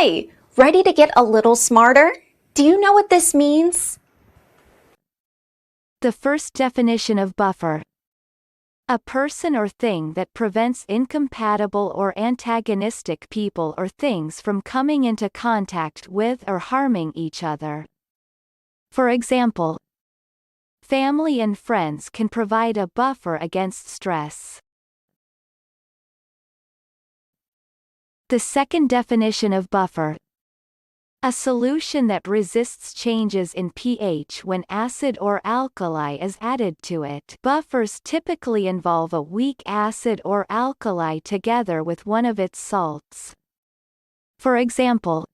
Hi, ready to get a little smarter? Do you know what this means? The first definition of buffer. A person or thing that prevents incompatible or antagonistic people or things from coming into contact with or harming each other. For example, family and friends can provide a buffer against stress. The second definition of buffer. A solution that resists changes in pH when acid or alkali is added to it. Buffers typically involve a weak acid or alkali together with one of its salts. For example,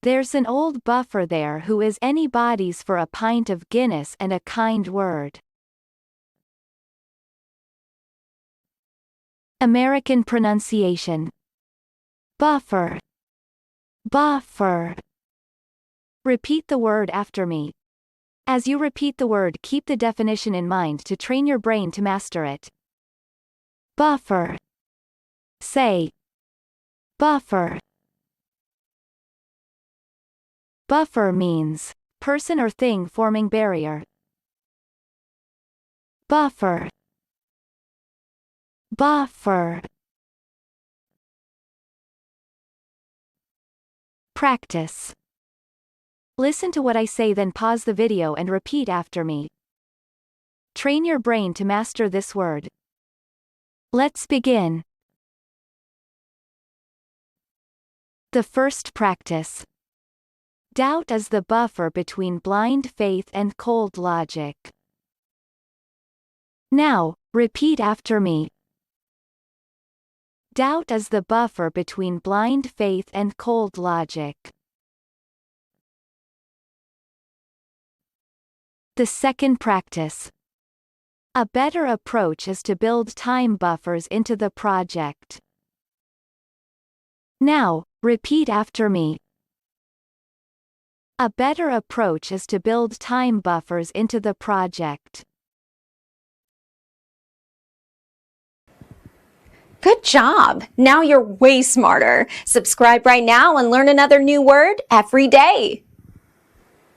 there's an old buffer there who is anybody's for a pint of Guinness and a kind word. American pronunciation. Buffer. Buffer. Repeat the word after me. As you repeat the word, keep the definition in mind to train your brain to master it. Buffer. Say. Buffer. Buffer means person or thing forming barrier. Buffer. Buffer. Practice. Listen to what I say, then pause the video and repeat after me. Train your brain to master this word. Let's begin. The first practice. Doubt is the buffer between blind faith and cold logic. Now, repeat after me. Doubt is the buffer between blind faith and cold logic. The second practice. A better approach is to build time buffers into the project. Now, repeat after me. A better approach is to build time buffers into the project. Good job! Now you're way smarter. Subscribe right now and learn another new word every day.